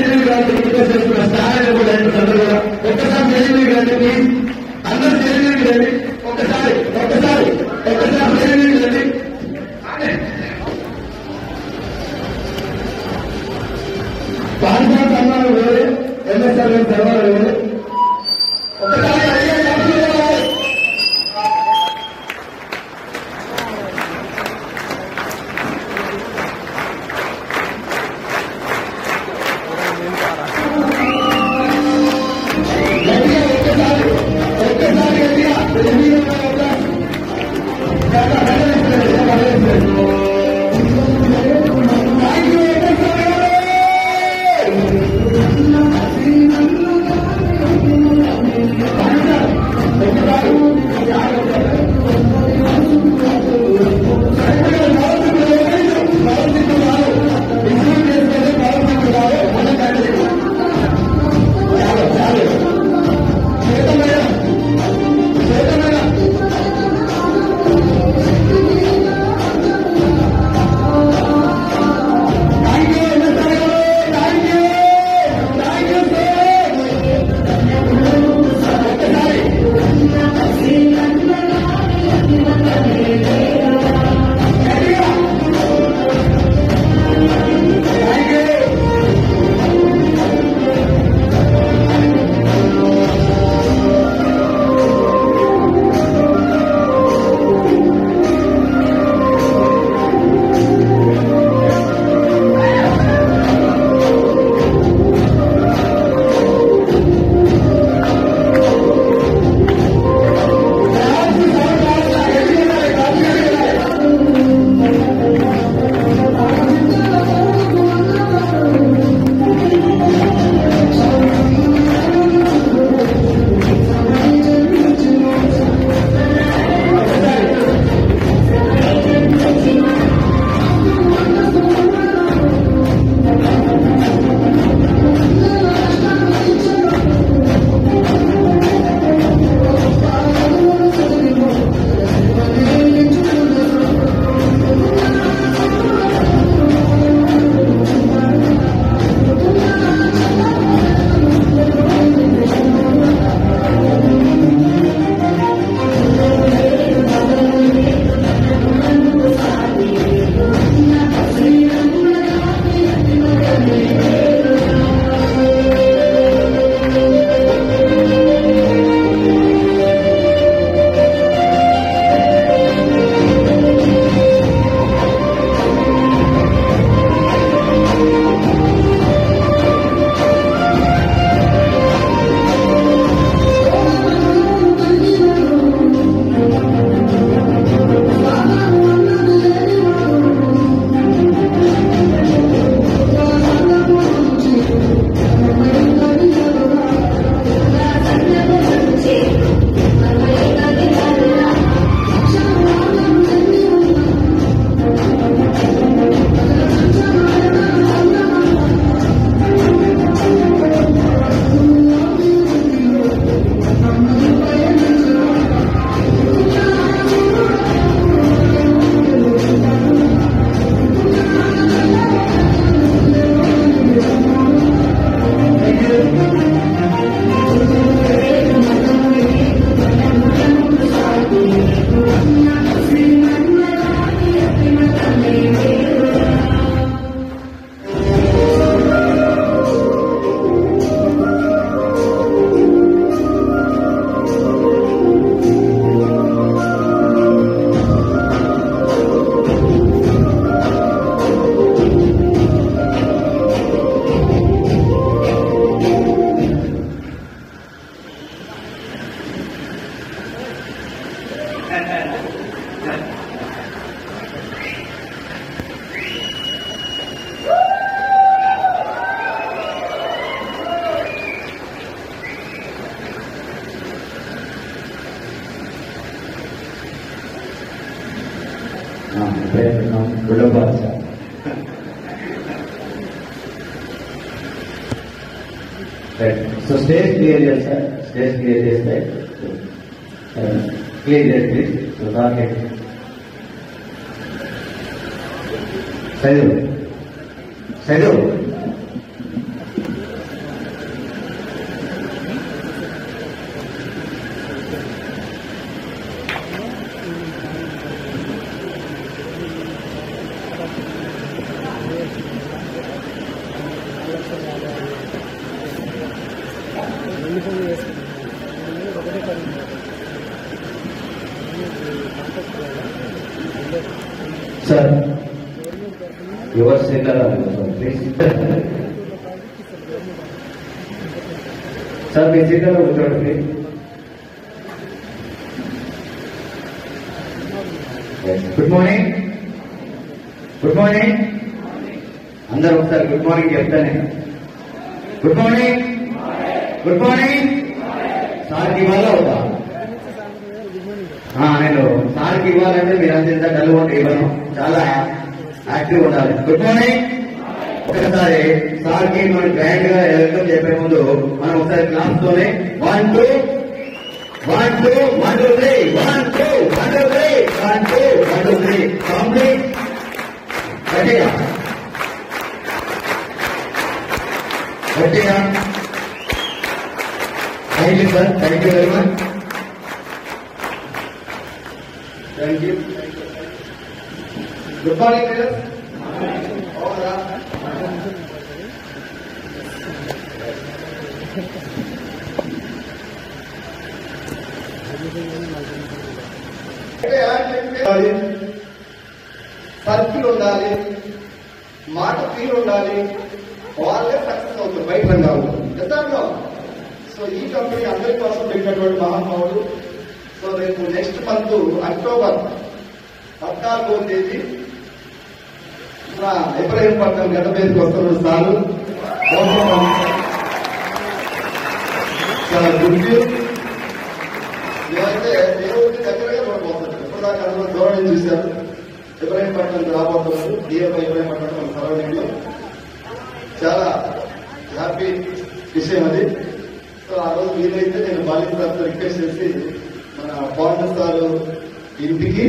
Stage కానీ request చేస్తున్న స్థాయిలో కూడా సందర్భంగా ఒక్కసారి స్టేజ్ కానీ ప్లీజ్ అందరూ స్టేజ్ కానీ ఒక్కసారి స్టేజ్ కానీ పాఠశాల సన్మానం వేరే ఎంఎస్ఆర్ సన్మానం వేరే ఒకసారి belum baca. Right. So stage clear, yes, sir. Stage clear, yes, right. Clear, yes, please. So target. Saidu. Sir your center please sir మీ సీట్లో కూర్చోండి please. Good morning. Good morning అందరూ ఒకసారి గుడ్ మార్నింగ్ చెప్తానే. Good morning. Good morning. సార్కి ఇవ్వాలా అవుతా? నేను సార్కి ఇవ్వాలంటే మీరు అంత డల్ ఉంటే ఇవ్వను, చాలా యాక్టివ్ ఉండాలి. Good morning. ఒకసారి సార్కి మనం గ్రాండ్ గా వెల్కమ్ చెప్పే ముందు మనం ఒకసారి క్లాస్ తోనే 1 2 1 2 1 2 3 1 2 1 2 3 1 2 1 2 3 కంప్లీట్. గట్టిగా గట్టిగా. Thank you sir, thank you very much. Thank you. Good morning madam. Circle ఉండాలి, మాట తీరు ఉండాలి, వాళ్ళే సక్సెస్ అవుతుంది బయట రంగాలు. ఎంతలో సో ఈ కంపెనీ అందరి కోసం పెట్టినటువంటి మహానుభావుడు. సో రేపు నెక్స్ట్ మంత్ అక్టోబర్ 14వ తేదీ మన ఇబ్రహీంపట్నం గడ్డ మీదకి వస్తున్న సార్లు చాలా గుర్తు. మేమైతే దేవుడికి దగ్గరగా చూడబోతున్నాం. ఇప్పటిదాకా అందరూ దూరం చూశారు. ఇబ్రహీంపట్నం రాబోతున్నారు. డిఎఫ్ఐ ఇబ్రహీంపట్నం మన సరౌండింగ్ లో చాలా హ్యాపీ విషయం అది. సో ఆ రోజు వీలైతే నేను బాలింగ్ రిక్వెస్ట్ చేసి మన బాండ్ సార్ ఇంటికి,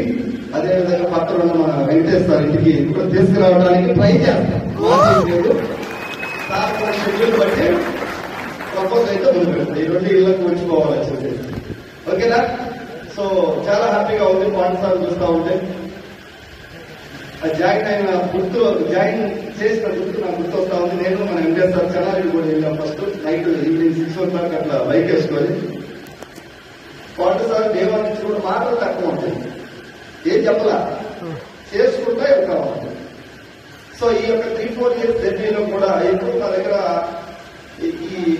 అదేవిధంగా పక్కన ఉన్న మన వెంకటేష్ సార్ ఇంటికి కూడా తీసుకురావడానికి ట్రై చేస్తాను. సార్ షెడ్యూల్ బట్టి ప్రపోజ్ అయితే ముందు పెడతాయి. ఈ 2 ఇళ్లకు ఉంచుకోవాలని చెప్పేసి. ఓకేనా? సో చాలా హ్యాపీగా ఉంది బాండ్ సార్ చూస్తూ ఉంటే. జాయిన్ అయిన గుర్తు, జాయిన్ చేసిన గుర్తు నాకు గుర్తు వస్తా ఉంది. నేను మన వెంకటేష్ సార్ చెన్నారెడ్డి కూడా వెళ్ళాం. ఫస్ట్ నైట్ ఈవినింగ్ 6 o'clock అట్లా బైక్ వేసుకొని బాండ్ సార్ దేవా నుంచి కూడా మాటలు తక్కువ ఉంటాయి, ఏం చెప్పలా, చేసుకుంటా కావాలి. సో ఈ యొక్క 3-4 years జర్నీలో కూడా ఎప్పుడు నా దగ్గర ఈ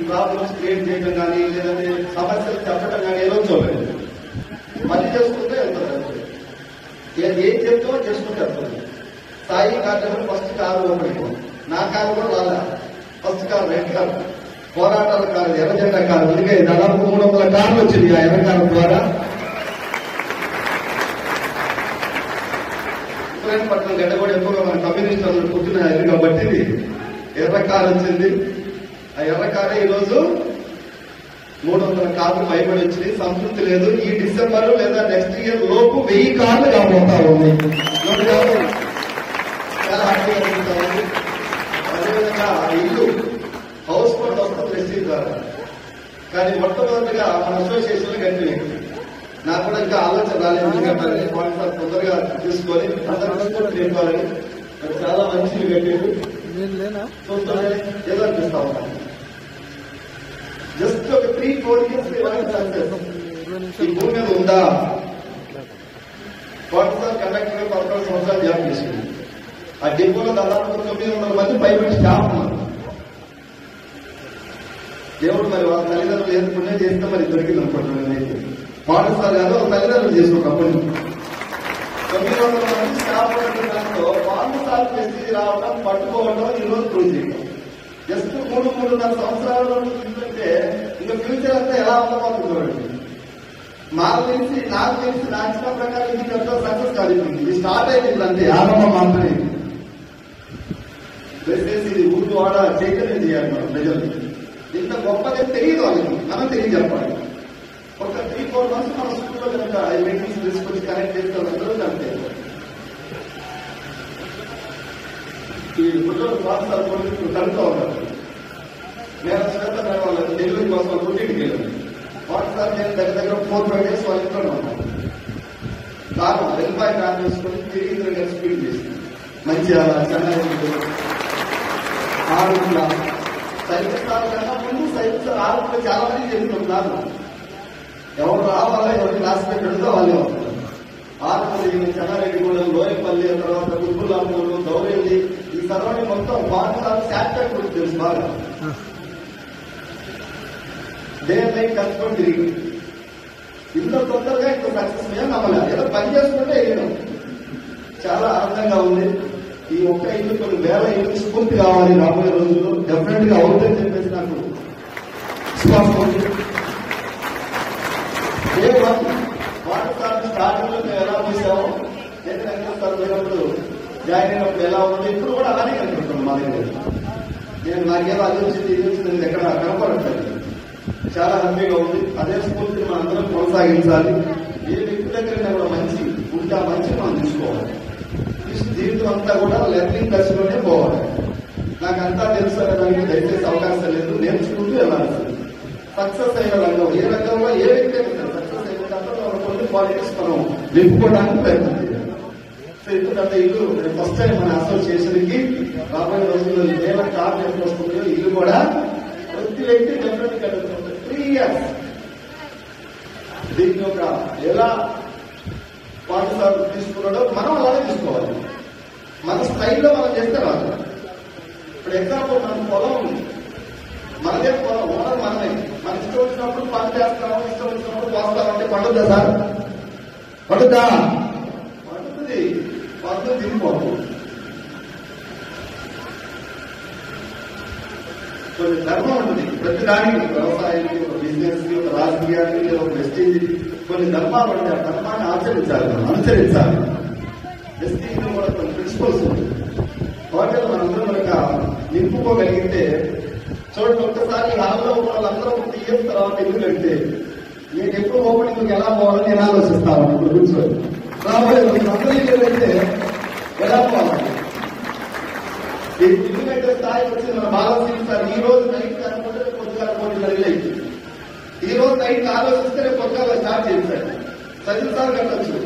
ప్రాబ్లమ్స్ క్రియేట్ చేయడం కానీ, లేదంటే సమస్యలు చెప్పడం కానీ ఏదో చూడలేదు. మళ్ళీ చేసుకుంటే వెళ్తుంది. ఏం చెప్తామో చేసుకుంటే వెళ్తుంది. సాయి కార్యక్రమం ఫస్ట్ కారు ఓపెన్, నా కారు కూడా రాలే. ఫస్ట్ కారు రెడ్ కారు, పోరాటాల కారు, ఎర్ర జెండా కారు. అందుకే దాదాపు 300 కార్లు వచ్చింది ఆ ఎర్ర కారు ద్వారా. పట్నం గడ్డ కూడా ఎక్కువగా మన కమ్యూనిస్టులు పుట్టిన ఇది కాబట్టి ఎర్ర కారు వచ్చింది. ఆ ఎర్ర కారే ఈరోజు 300 కార్లు పైబడి వచ్చింది. సంతృప్తి లేదు. ఈ డిసెంబర్ లేదా నెక్స్ట్ ఇయర్ లోపు 1000 కార్లు కాబోతా ఉంది. చాలా హ్యాపీగా ఉంది. అదేవిధంగా ఇల్లు హౌస్ ఫండ్ వస్తుంది రెస్ట్రీ ద్వారా. కానీ మొట్టమొదటిగా మన అసోసియేషన్ కంటిన్యూ. నాకు కూడా ఇంకా ఆలోచన రాలేదు. ఎందుకంటే తొందరగా తీసుకొని అందరూ నేర్పాలని చాలా మంచిగా కట్టేది చూస్తుంటే ఏదో అనిపిస్తా ఉన్నాను. జస్ట్ ఒక 3-4 years ఈ భూమి మీద ఉందా? సార్ కండక్టర్ 11 సంవత్సరాలు జాబ్ చేసింది. ఆ డిపోలో దాదాపు 900 మంది పైబడి స్టాఫ్ ఉన్నారు. దేవుడు మరి వాళ్ళ తల్లిదండ్రులు ఏం పుణ్యం చేస్తే మరి దొరికింది అనుకుంటున్నాను. మాడు సార్ గారు తల్లిదండ్రులు చేసుకుంటాం. 900 మంది స్టాఫ్ దాంట్లో మాడు సార్ మెసేజ్ రావడం, పట్టుకోవడం, ఈరోజు ప్రూవ్ చేయడం. జస్ట్ 3-3.5 సంవత్సరాలు చూస్తుంటే ఇంకా ఫ్యూచర్ అంతా ఎలా ఉండబోతుంది. నాకు తెలిసి నా ఇచ్చిన ప్రకారం ఇది ఎంతో సక్సెస్ కాలింది. ఇది స్టార్ట్ అయింది అంతే, ఆరంభం మాత్రమే. దయచేసి ఇది ఊరు వాడ చైతన్యం చేయాలి మనం ప్రజలు. ఇంత గొప్పగా తెలియదు వాళ్ళకి, మనం తెలియజెప్పాలి. ఒక 3-4 months మన స్కూల్లో కనుక ఈ మీటింగ్స్ తీసుకొచ్చి కనెక్ట్ చేస్తే అందరూ అంతే. ఈ కుటుంబ ప్రాంతాలు కలుగుతూ ఉంటారు. నేను శ్వేత వాళ్ళకి డెలివరీ కోసం పుట్టింటికి వెళ్ళాను. వాటిసారి నేను దగ్గర 4-5 days వాళ్ళ ఇంట్లోనే ఉన్నాను. కారణం వెళ్ళిపోయి కారణం చేసుకుని తిరిగి దగ్గర స్పీడ్ చేసి మంచిగా చెన్నై ఆరుట్ల సైన్స్ కన్నా ముందు సైన్స్ ఆరుట్లో చాలా మంది చెప్తున్నారు. ఎవరు రావాలో ఎవరు క్లాస్ పెట్టడంతో వాళ్ళే వస్తారు. ఆర్మూరు, చెన్నారెడ్డిగూడెం, లోయపల్లి, తర్వాత గుబ్బులాంపూరు, దౌరేలి, ఈ సరౌండింగ్ మొత్తం పాఠశాల శాఖ గురించి తెలుసు బాగా. దేని కష్టపడి తిరిగి ఇంత తొందరగా ఇంత సక్సెస్ మీద నమ్మలేదు. ఏదో పని చేసుకుంటే వెళ్ళాం. చాలా ఆనందంగా ఉంది. ఈ ఒక్క ఇల్లు కొన్ని వేల ఇల్లు స్ఫూర్తి కావాలి రాబోయే రోజుల్లో. డెఫినెట్ గా అవుతుందని చెప్పేసి నాకు విశ్వాసం ఉంది. వాటర్ స్టార్టింగ్ లో మేము ఎలా చూసామో నేను వెంకటేశ్వర పోయినప్పుడు జాయిన్ అయినప్పుడు ఎలా ఉంది ఇప్పుడు కూడా అలానే కనిపిస్తున్నాం మా దగ్గర. నేను నాకేదో అది వచ్చింది ఇది వచ్చింది ఎక్కడ కనపడట్లేదు. చాలా హ్యాపీగా ఉంది. అదే స్ఫూర్తిని మనం అందరం కొనసాగించాలి. ఏ వ్యక్తి దగ్గర కూడా మంచి ఉంటే ఆ మంచి మనం తీసుకోవాలి. జీవితం అంతా కూడా లెర్నింగ్ దశలోనే పోవాలి. నాకు అంతా తెలుసు అనే దానికి దయచేసి అవకాశం లేదు. నేర్చుకుంటూ వెళ్ళాల్సింది. సక్సెస్ అయిన రంగం ఏ రంగంలో ఏ వ్యక్తి అయినా సక్సెస్ అయిన దాంట్లో కొన్ని పాలిటిక్స్ మనం నింపుకోవడానికి ప్రయత్నం చేయాలి. సో ఎందుకంటే ఇల్లు ఫస్ట్ టైం మన అసోసియేషన్ కి రాబోయే రోజుల్లో ఏమైనా కార్డు ఎప్పుడు వస్తుందో ఇల్లు కూడా ప్రతి వ్యక్తి డెఫినెట్ గా 3 years దీన్ని ఒక ఎలా పాఠశాల తీసుకున్నాడో మనం అలాగే తీసుకోవాలి. మన స్థాయిలో మనం చేస్తే రాదు. ఇప్పుడు ఎగ్జాంపుల్ మన పొలం ఉంది, మనదే పొలం, ఓనర్ మనమే. మన ఇష్టం వచ్చినప్పుడు పంట చేస్తాము, ఇష్టం వచ్చినప్పుడు పోస్తామంటే పండుద్దా సార్? పండుద్దా? పండుతుంది. పండు తిరిగిపోతుంది. కొన్ని ధర్మం ఉంటుంది ప్రతి దానికి. వ్యవసాయానికి, ఒక బిజినెస్ కి, ఒక రాజకీయానికి, ఒక ప్రెస్టీజ్, కొన్ని ధర్మాలు ఉంటాయి. ఆ ధర్మాన్ని ఆచరించాలి, మనం అనుసరించాలి. ప్రెస్టీజ్లో కూడా కొన్ని ప్రిన్సిపల్స్ ఉంటాయి. వాటిలో మనందరం కనుక నింపుకోగలిగితే చూడండి. ఒక్కసారి హాల్లో ఉన్న వాళ్ళందరూ 3 years తర్వాత ఇల్లు కడితే నేను ఎప్పుడు ఓపెనింగ్ ఎలా పోవాలని నేను ఆలోచిస్తాను. ఇప్పుడు కూర్చొని రాబోయే అందరూ ఇల్లు కడితే ఎలా పోవాలి? ఇల్లు కట్టే స్థాయికి వచ్చి మన బాలసింగ్ సార్ ఈ రోజు నైట్ అనుకుంటే పొద్దుగా ఇల్లు ఈ రోజు నైట్ ఆలోచిస్తే రేపు పొద్దుగా స్టార్ట్ చేశారు. సచిన్ సార్ కట్టచ్చు.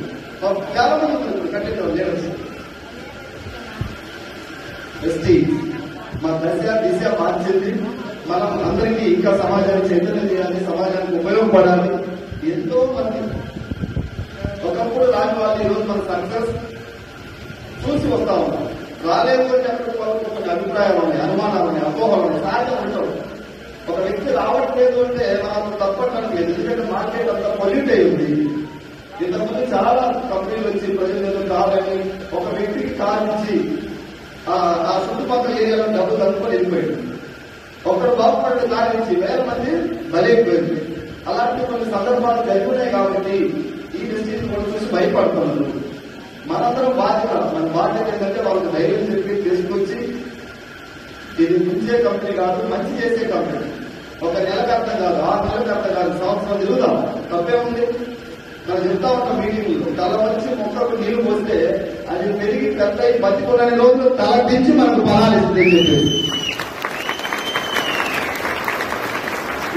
చాలా మంది కట్టిన లీడర్స్. మా దిశ మార్చింది. మనం అందరికీ ఇంకా సమాజాన్ని చైతన్యం చేయాలి, సమాజానికి ఉపయోగపడాలి. ఎంతో మంది ఒకప్పుడు రాని వాళ్ళు ఈరోజు మన సక్సెస్ చూసి వస్తా ఉన్నాం. రాలేదు అంటే అక్కడికి వాళ్ళకి కొన్ని అభిప్రాయాలు ఉన్నాయి, అనుమానాలు ఉన్నాయి, అపోహలు ఉన్నాయి, సహజం ఉంటాడు. ఒక వ్యక్తి రావట్లేదు అంటే మనం తప్పట్లేదు. ఎందుకంటే మార్కెట్ అంతా పొల్యూట్ అయి ఉంది. ఇంతకుముందు చాలా కంపెనీలు వచ్చి ప్రజలు కాదని ఒక వ్యక్తికి కార్ ఇచ్చి ఆ చుట్టుపక్కల ఏరియాలో డబ్బులు కనుక్కొని వెళ్ళిపోయాడు. ఒకరు బాగుపడే కార్ ఇచ్చి 1000 మంది బలైపోయింది. అలాంటి కొన్ని సందర్భాలు జరుగుతున్నాయి. కాబట్టి ఈ డిస్ట్రిక్ట్ కూడా చూసి భయపడుతున్నారు. మనందరం బాధ్యత. మన బాధ్యత ఏంటంటే వాళ్ళకి ధైర్యం చెప్పి తీసుకొచ్చి ఇది ముంచే కంపెనీ కాదు, మంచి చేసే కంపెనీ. ఒక నెలకు అర్థం కాదు, 6 నెలలకు అర్థం కాదు, సంవత్సరం తిరుగుదాం. తప్పే ఉంది. మనం చెప్తా ఉంటాం మీటింగ్లు. తల వచ్చి మొక్కకు నీళ్లు పోస్తే అది పెరిగి పెద్ద బతికొనని రోజులు తల దించి మనకు ఫలాలు ఇస్తుంది.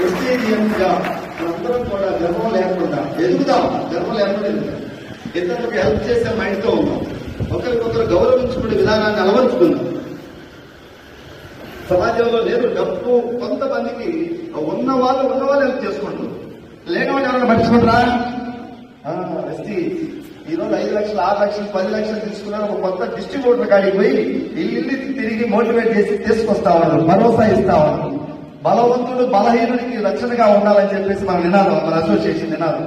ఎస్టీజీఎంగా మనందరం కూడా గర్వం లేకుండా ఎదుగుదాం. గర్వం లేకుండా ఎదుగుతాం. ఇతరులకు హెల్ప్ చేసే మైండ్ తో ఉన్నాం. ఒకరికొకరు గౌరవించుకునే విధానాన్ని అలవర్చుకున్నాం. సమాజంలో లేదు డబ్బు కొంతమందికి ఉన్న వాళ్ళు హెల్ప్ చేసుకుంటారు. లేని వాళ్ళు ఎవరైనా పట్టించుకుంటారా? ఈరోజు 5 లక్షలు, 6 లక్షలు, 10 లక్షలు తీసుకున్నారు. ఒక కొత్త డిస్ట్రిబ్యూటర్ కాడికి పోయి ఇల్లు తిరిగి మోటివేట్ చేసి తీసుకొస్తా ఉన్నారు, భరోసా ఇస్తా ఉన్నారు. బలవంతుడు బలహీనుడికి రక్షణగా ఉండాలని చెప్పేసి మన నినాదం, మన అసోసియేషన్ నినాదం.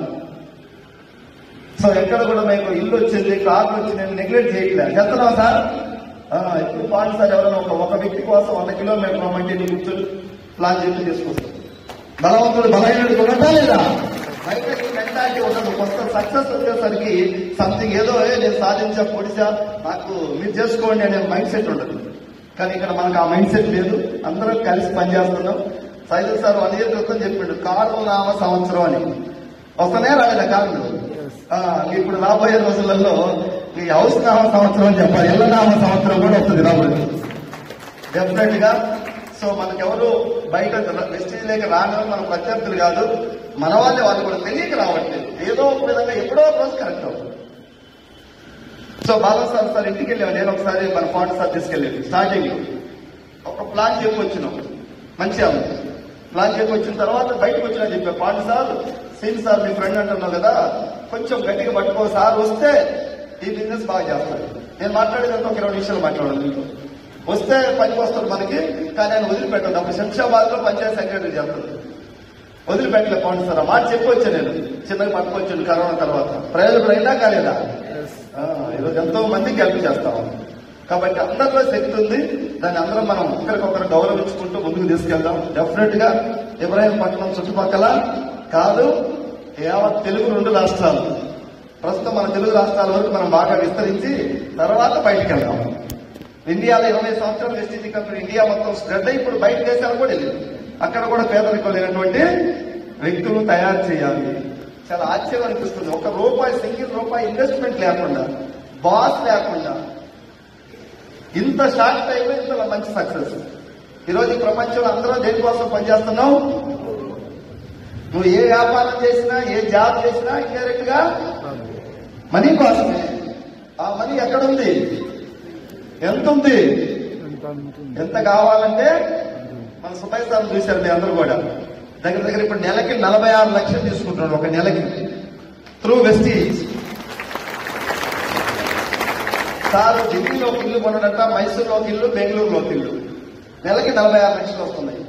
సో ఎక్కడ కూడా మీకు ఇల్లు వచ్చింది, కార్లు వచ్చింది నెగ్లెక్ట్ చేయట్లేదు. చేస్తున్నావా సార్? ఇప్పుడు పాటు సార్ ఎవరైనా ఒక వ్యక్తి కోసం 100 కిలోమీటర్ల మంటి కూర్చొని ప్లాన్ చేసి తీసుకొస్తాం. బలవంతుడు బలహీనుడికి ఉండటా లేదా? బయటకి మెంటాలిటీ ఉండదు. కొత్త సక్సెస్ వచ్చేసరికి సంథింగ్ ఏదో నేను సాధించా, పొడిచా, నాకు మీరు చేసుకోండి అనే మైండ్ సెట్ ఉండదు. కానీ ఇక్కడ మనకు ఆ మైండ్ సెట్ లేదు. అందరం కలిసి పనిచేస్తున్నాం. సైజల్ సార్ 1 year క్రితం చెప్పిండు కార్లు నామ సంవత్సరం అని. వస్తనే రాలేదా కార్లు? ఇప్పుడు రాబోయే రోజులలో ఈ హౌస్ నామ సంవత్సరం అని చెప్పాలి. ఇళ్ల నామ సంవత్సరం కూడా వస్తుంది రాబోయే డెఫినెట్ గా. సో మనకెవరు బయట వెస్టేజ్ లేక రాని మన ప్రత్యర్థులు కాదు, మన వాళ్ళు కూడా తెలియక రావట్లేదు. ఏదో ఒక విధంగా ఎప్పుడో ఒక రోజు కరెక్ట్ అవుతుంది. సో బాగా సార్ ఇంటికి వెళ్ళాము. నేను ఒకసారి మన పాండ సార్ తీసుకెళ్ళాను. స్టార్టింగ్ ఒక ప్లాన్ చెప్పి వచ్చినాం. మంచిగా ప్లాన్ చెప్పి వచ్చిన తర్వాత బయటకు వచ్చినా చెప్పా, పాండ సార్ సీన్ సార్ మీ ఫ్రెండ్ అంటున్నావు కదా, కొంచెం గట్టిగా పట్టుకో, సార్ వస్తే ఈ బిజినెస్ బాగా చేస్తాడు. నేను మాట్లాడేదంతా ఒక 20 నిమిషాలు మాట్లాడాలి మీతో. వస్తే పనికి వస్తాడు మనకి, కానీ ఆయన వదిలిపెట్టదు. అప్పుడు శంషాబాద్ లో పంచాయత్ సెక్రటరీ చేస్తాడు, వదిలిపెట్టలే పవన్ సార్. ఆ మాట చెప్పొచ్చా నేను, చిన్నగా పట్టుకొచ్చాను కరోనా తర్వాత. ప్రయోజనం అయినా కాలేదా? ఈరోజు ఎంతో మందికి హెల్ప్ చేస్తాము. కాబట్టి అందరిలో శక్తి ఉంది, దాన్ని అందరం మనం ఒకరికొకరు గౌరవించుకుంటూ ముందుకు తీసుకెళ్దాం. డెఫినెట్ గా ఇబ్రాహీంపట్నం చుట్టుపక్కల కాదు, యావత్ తెలుగు 2 రాష్ట్రాలు, ప్రస్తుతం మన తెలుగు రాష్ట్రాల వరకు మనం బాగా విస్తరించి తర్వాత బయటకు వెళ్దాం. ఇండియాలో 20 సంవత్సరాలు వెస్ట్ ఇండీ కంపెనీ ఇండియా మొత్తం స్ప్రెడ్ అయ్యి ఇప్పుడు బయట దేశాలు కూడా వెళ్ళింది. అక్కడ కూడా పేదరికం లేనటువంటి వ్యక్తులు తయారు చేయాలి. చాలా ఆశ్చర్యం అనిపిస్తుంది. సింగిల్ రూపాయి ఇన్వెస్ట్మెంట్ లేకుండా, బాస్ లేకుండా ఇంత షార్ట్ టైంలో ఇంత మంచి సక్సెస్. ఈరోజు ఈ ప్రపంచంలో అందరూ దేనికోసం పనిచేస్తున్నావు? నువ్వు ఏ వ్యాపారం చేసినా, ఏ జాబ్ చేసినా ఇండైరెక్ట్ గా మనీ కోసమే. ఆ మనీ ఎక్కడుంది? ఎంత ఉంది? ఎంత కావాలంటే మన సుభాయ్ సార్ చూశారు మీ అందరూ కూడా. దగ్గర ఇప్పుడు నెలకి 46 లక్షలు తీసుకుంటున్నాడు, ఒక నెలకి, త్రూ వెస్టీజ్. సార్ ఢిల్లీలో ఒక ఇల్లు కొనడట, మైసూరులోకి ఇల్లు, బెంగళూరులోకి ఇల్లు, నెలకి 46 లక్షలు వస్తున్నాయి.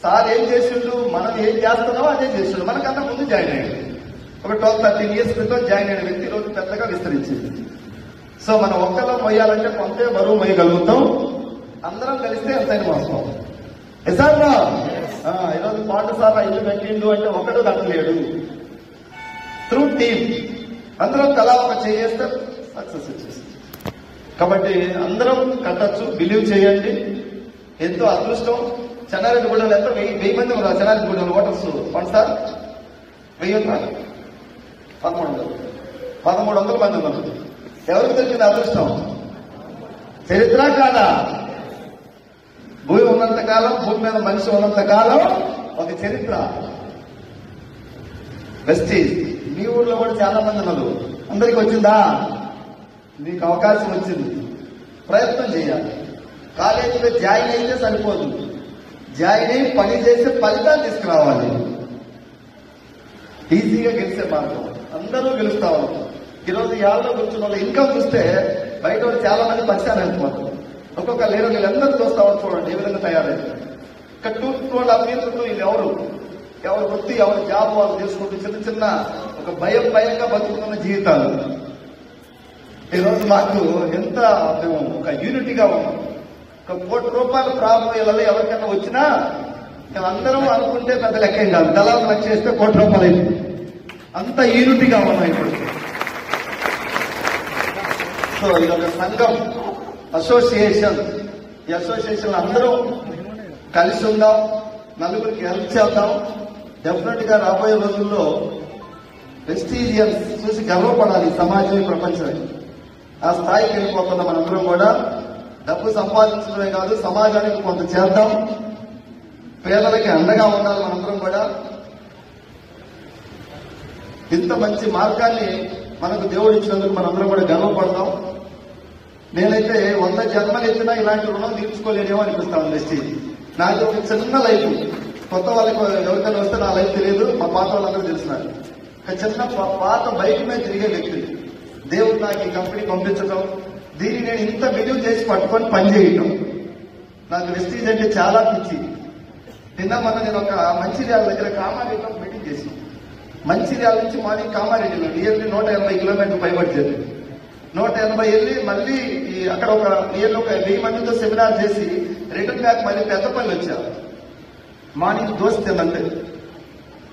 సార్ ఏం చేసిండు? మనం ఏం చేస్తున్నామో అదే చేసిండు. మనకన్నా ముందు జాయిన్ అయ్యాడు. ఒక 12-13 ఇయర్స్ క్రితం జాయిన్ అయిన వ్యక్తి రోజు పెద్దగా విస్తరించింది. సో మనం ఒక్కలో మొయ్యాలంటే కొంతే బరువు మొయ్యగలుగుతాం, అందరం కలిస్తే ఎంతైనా మోసం. సార్ ఈరోజు పాఠశాల ఇల్లు కట్టిండు అంటే ఒకడు కట్టలేడు. త్రూ టీమ్ అందరం తలా ఒక చేస్తే సక్సెస్ వచ్చేసింది. కాబట్టి అందరం కట్టచ్చు, బిలీవ్ చేయండి. ఎంతో అదృష్టం. చెన్నారెడ్డిగూడెంలో ఎంతో 1000 మంది ఉన్నారు. చెన్నారెడ్డిగూడెంలో ఓటర్స్ పండి సార్ 1000 1300 మంది ఉన్నారు. ఎవరికి దొరికింది అదృష్టం? చరిత్ర కాదా? భూమి ఉన్నంత కాలం, భూమి మీద మనిషి ఉన్నంత కాలం ఒక చరిత్ర. వెస్టీజ్ మీ ఊర్లో కూడా చాలా మంది ఉన్నారు. అందరికి వచ్చిందా? మీకు అవకాశం వచ్చింది, ప్రయత్నం చేయాలి. కాలేజీలో జాయిన్ అయితే సరిపోదు, జాయిన్ అయ్యి పని చేసే ఫలితాలు తీసుకురావాలి. ఈజీగా గెలిచే మార్గం, అందరూ గెలుస్తా ఉన్నారు. ఈరోజు యాళ్ళలో కూర్చున్న వాళ్ళ ఇన్కమ్ చూస్తే బయట వాళ్ళు చాలా మంది పరిచయాలు వెళ్ళిపోతారు. ఒక్కొక్క లేరు వీళ్ళందరూ చూస్తా ఉంటారు. చూడండి ఏ విధంగా తయారైంది. ఇక్కడ వాళ్ళ అభివృద్ధులు వీళ్ళు ఎవరు వృత్తి, ఎవరు జాబ్ వాళ్ళు తీసుకుంటూ చిన్న ఒక భయంగా బతుకుతున్న జీవితాలు. ఈరోజు మాకు ఎంత మేము ఒక యూనిటీగా ఉన్నాం. ఒక ₹1,00,00,000 ప్రాబ్లం ఎవరికైనా వచ్చినా మేము అందరం అనుకుంటే పెద్ద లెక్క ఏం కాదు. దళాలు లెక్క చేస్తే ₹1,00,00,000 అయింది. అంత యూనిటీగా ఉన్నాం ఇప్పుడు. సో ఇదొక సంఘం, అసోసియేషన్. ఈ అసోసియేషన్ అందరూ కలిసి ఉందాం, నలుగురికి హెల్ప్ చేద్దాం. డెఫినెట్ గా రాబోయే రోజుల్లో వెస్టీజియన్స్ చూసి గర్వపడాలి సమాజం, ప్రపంచం. ఆ స్థాయికి వెళ్ళిపోతున్న మనందరం కూడా డబ్బు సంపాదించడమే కాదు, సమాజానికి కొంత చేద్దాం, పేదలకి అండగా ఉండాలి. మనందరం కూడా ఇంత మంచి మార్గాన్ని మనకు దేవుడు ఇచ్చినందుకు మనందరం కూడా గర్వపడదాం. నేనైతే 100 జన్మలు ఎత్తినా ఇలాంటి రుణం తీర్చుకోలేనేమో అనిపిస్తాను. వెస్టీజ్ నాకు ఒక చిన్న లైఫ్, కొత్త వాళ్ళకి ఎవరికైనా వస్తే నా లైఫ్ తెలియదు, మా పాత వాళ్ళందరూ తెలిసినారు. ఒక చిన్న పాత బైక్ మీద తిరిగే వ్యక్తి దేవుడు నాకు ఈ కంపెనీ పంపించడం, దీన్ని నేను ఇంత బిలీవ్ చేసి పట్టుకొని పనిచేయటం, నాకు వెస్టీజ్ అంటే చాలా పిచ్చి. నిన్న నేను ఒక మంచిర్యాల దగ్గర కామారెడ్డిలో మీటింగ్ చేసాను. మంచిర్యాల నుంచి మార్నింగ్ కామారెడ్డిలో నియర్లీ 180 కిలోమీటర్లు పైబడ్జెట్. 180 వెళ్ళి మళ్ళీ అక్కడ ఒక నియర్లీ ఒక 1000 మందితో సెమినార్ చేసి రిటర్న్ బ్యాక్ మళ్ళీ పెద్దపల్లి వచ్చారు. మార్నింగ్ దోశ తిన్నంతే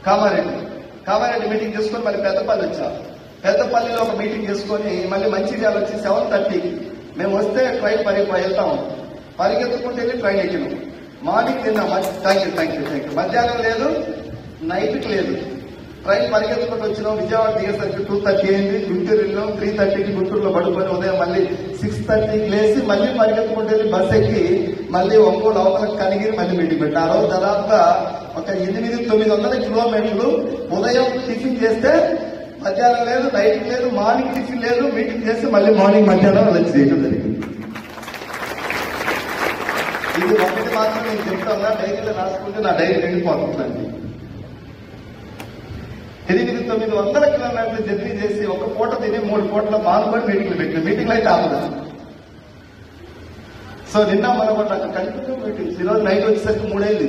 కామారెడ్డి మీటింగ్ చేసుకొని మళ్ళీ పెద్దపల్లి వచ్చారు. పెద్దపల్లిలో ఒక మీటింగ్ చేసుకొని మళ్ళీ మంచిర్యాల వచ్చి 7:30 మేము వస్తే ట్రైన్ వెళ్తాము. పరిగెత్తుకుంటూ వెళ్ళి ట్రైన్ ఎక్కినాం. మార్నింగ్ తిన్నాం. Thank you. మధ్యాహ్నం లేదు, నైట్కి లేదు. ట్రైన్ పరిగెత్తుకుంటూ వచ్చినాం. విజయవాడ దిగేసరికి 2:30 అయింది. గుంటూరు వెళ్ళాం. 3:30కి గుంటూరులో పడుకొని ఉదయం మళ్ళీ 6:30కి లేచి మళ్ళీ పరిగెత్తుకుంటూ వెళ్ళి బస్ ఎక్కి మళ్ళీ ఒంగోలు లోపలికి కనిగిరి మళ్ళీ మీటింగ్ పెట్టాం. ఆ రోజు దాదాపుగా ఒక 800-900 కిలోమీటర్లు. ఉదయం టిఫిన్ చేస్తే మధ్యాహ్నం లేదు, నైట్ లేదు, మార్నింగ్ టిఫిన్ లేదు, మీటింగ్ చేస్తే మళ్ళీ మార్నింగ్ మధ్యాహ్నం లంచ్ చేయడం జరిగింది. ఇది ఒకటి మాత్రం నేను చెప్తా ఉన్నా, డైరీలో రాసుకుంటే నా డైరీ నిండిపోతుందండి. 800-900 కిలోమీటర్లు జర్నీ చేసి ఒక పూట తిని 3 పూటల బాగుపడి మీటింగ్లు అయితే ఆపదా. సో నిన్న మనం కంటిన్యూ మీటింగ్స్, ఈరోజు నైట్ వచ్చేసరికి 3 అయింది,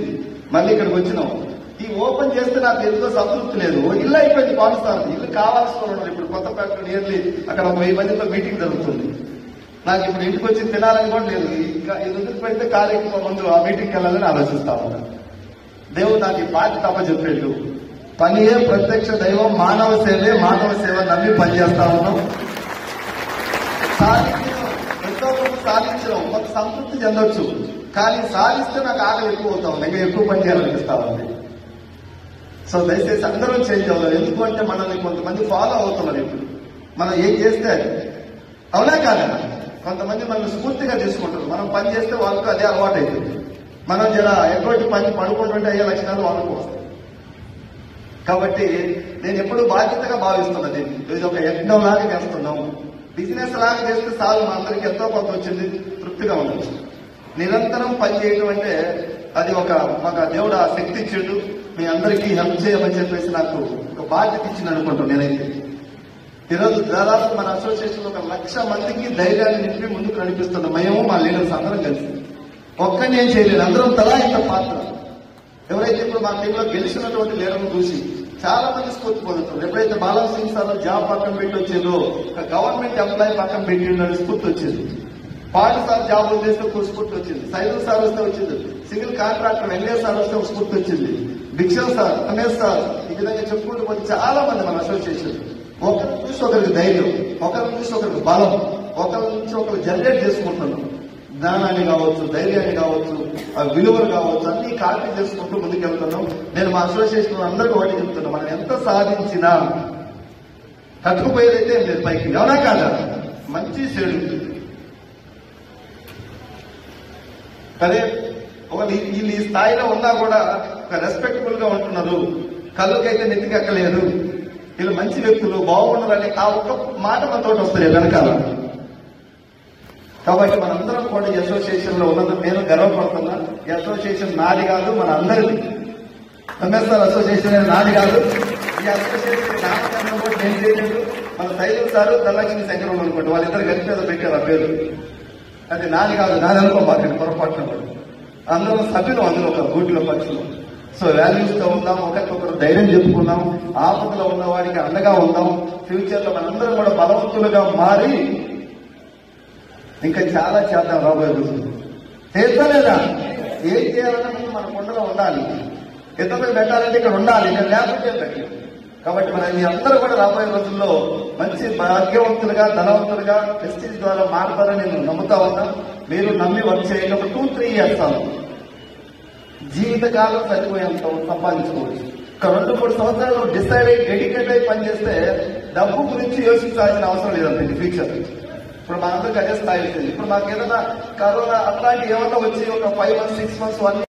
మళ్ళీ ఇక్కడికి వచ్చినాం. ఈ ఓపెన్ చేస్తే నాకు ఎందుకో సంతృప్తి లేదు. ఇల్లు అయిపోయింది పాకిస్తాన్, ఇల్లు కావాల్సిన ఉన్నారు. ఇప్పుడు కొత్తపేట నియర్లీ అక్కడ 1000 మందితో మీటింగ్ జరుగుతుంది. నాకు ఇప్పుడు ఇంటికి వచ్చి తినాలని కూడా లేదు. ఇంకా ఎందుకు పెడితే కార్యక్రమం ముందు ఆ మీటింగ్కి వెళ్ళాలని ఆలోచిస్తా ఉన్నాను. దేవుడు నాకు ఈ బాధ్యత అప్పచెప్పాడు. పనియే ప్రత్యక్ష దైవం, మానవ సేవే మానవ సేవ నమ్మి పనిచేస్తా ఉన్నాం. ఎంతో కొంత సాధించడం కొంత సంతృప్తి చెందొచ్చు, కానీ సాధిస్తే నాకు ఆకలి ఎక్కువ అవుతా ఉంది, ఇంకా ఎక్కువ పని చేయాలనిపిస్తా ఉంది. సో దయచేసి అందరూ చేంజ్ అవ్వాలి. ఎందుకంటే మనల్ని కొంతమంది ఫాలో అవుతున్నారు. ఇప్పుడు మనం ఏం చేస్తే అవునా కాదా, కొంతమంది మనల్ని స్ఫూర్తిగా తీసుకుంటారు. మనం పని చేస్తే వాళ్ళకు అదే అలవాటు అవుతుంది. మనం జర ఎటువంటి పని పడుకుంటుంటే అయ్యే లక్షణాలు వాళ్ళకు వస్తాయి. కాబట్టి నేను ఎప్పుడు బాధ్యతగా భావిస్తున్నది. ఇది ఒక యజ్ఞం లాగా చేస్తున్నాం. బిజినెస్ లాగా చేస్తే చాలు, మా అందరికి ఎంతో కొంత వచ్చింది, తృప్తిగా ఉండొచ్చు. నిరంతరం పని చేయడం అంటే అది మాకు దేవుడు ఆ శక్తి ఇచ్చిండు. మీ అందరికీ హెల్ప్ చేయమని చెప్పేసి నాకు ఒక బాధ్యత ఇచ్చింది అనుకుంటాను. నేనైతే ఈరోజు దాదాపు మన అసోసియేషన్ 1,00,000 మందికి ధైర్యాన్ని నింపి ముందుకు నడిపిస్తున్నాం. మేము మా లీడర్స్ అందరం కలిసి. ఒక్కడిని ఏం చేయలేదు, అందరం తలా ఇంత పాత్ర. ఎవరైతే ఇప్పుడు మా టీంలో గెలిచినటువంటి లీడర్ను చూసి చాలా మంది స్ఫూర్తి పొందుతున్నారు. ఎప్పుడైతే బాలా సింగ్ సార్ జాబ్ పక్కన పెట్టి వచ్చిందో, ఒక గవర్నమెంట్ ఎంప్లాయీ పక్కన పెట్టిండని స్ఫూర్తి వచ్చింది. పాటి సార్ జాబ్ వదిలేస్తే ఒక స్ఫూర్తి వచ్చింది. సైదుల్ సార్ వస్తే వచ్చింది. సింగిల్ కాంట్రాక్టర్ వెంకటేష్ సార్ వస్తే ఒక స్ఫూర్తి వచ్చింది. భిక్షల్ సార్, రమేష్ సార్, ఈ విధంగా చెప్పుకుంటూ పోతే చాలా మంది మన అసోసియేషన్ ఒకరి నుంచి ఒకరికి ధైర్యం, ఒకరి నుంచి ఒకరికి బలం, ఒకరి నుంచి ఒకరు జనరేట్ చేసుకుంటున్నాం. జ్ఞానాన్ని కావచ్చు, ధైర్యాన్ని కావచ్చు, ఆ విలువలు కావచ్చు, అన్ని కాపీ చేసుకుంటూ ముందుకెళ్తున్నాం. నేను మా అసోసియేషన్ అందరికీ ఒకటి చెప్తున్నా, మనం ఎంత సాధించినా కట్టుకుపోయేదైతే ఏం లేదు పైకి, అవునా కాదా? మంచి చెడు అదే వీళ్ళు ఈ స్థాయిలో ఉన్నా కూడా ఒక రెస్పెక్టబుల్ గా ఉంటున్నారు. కళ్ళకైతే నెత్తికెక్కలేదు, వీళ్ళు మంచి వ్యక్తులు, బాగుండాలని ఆ ఒక్క మాట మనతో వస్తాయి వెనకాల. కాబట్టి మనందరం కూడా ఈ అసోసియేషన్ లో ఉన్నందుకు నేను గర్వపడుతున్నా. ఈ అసోసియేషన్ నాది కాదు, మన అందరిది. ఎంఎస్ఆర్ అసోసియేషన్ నాది కాదు. ఈ అసోసియేషన్ నామకరణం కూడా నేను చేయలేదు. మన సైదుల్ సారు, ధనలక్ష్మి శంకరం అనుకుంటా, వాళ్ళిద్దరు కలిసి మీద పెట్టారు ఆ పేరు. అది నాది కాదు, నాది అనుకోబాకండి పొరపాటున కూడా. అందరం సభ్యులు, అందులో ఒక గూటిలో పక్షులు. సో వాల్యూస్ తో ఉందాం, ఒకరికొకరు ధైర్యం చెప్పుకున్నాం, ఆపదలో ఉన్న వాడికి అండగా ఉందాం. ఫ్యూచర్ లో మనందరం కూడా బలవంతులుగా మారి ఇంకా చాలా చేద్దాం రాబోయే రోజులు. చేస్తలేదా? ఏం చేయాలన్నా ముందు మన కొండలో ఉండాలి. ఇతరులు పెట్టాలంటే ఇక్కడ ఉండాలి, ఇక్కడ లేకపోతే పెట్టాలి. కాబట్టి మన మీ అందరూ కూడా రాబోయే రోజుల్లో మంచి భాగ్యవంతులుగా, ధనవంతులుగా, ప్రెస్టీజ్ ద్వారా మారుతారని నేను నమ్ముతా ఉన్నా. మీరు నమ్మి వర్క్ చేయండి. ఒక 2-3 years చాలు, జీవితకాలం సరిపోయేంత సంపాదించుకోవచ్చు. ఒక 2-3 సంవత్సరాలు డిసైడ్ అయ్యి డెడికేట్ అయ్యి పనిచేస్తే డబ్బు గురించి యోచించాల్సిన అవసరం లేదండి ఫ్యూచర్. ఇప్పుడు మనందరికీ అదే స్థాయి వచ్చింది. ఇప్పుడు మాకు ఏదైనా కరోనా అట్లాంటి ఏమన్నా వచ్చి ఒక 5 months 6 months 1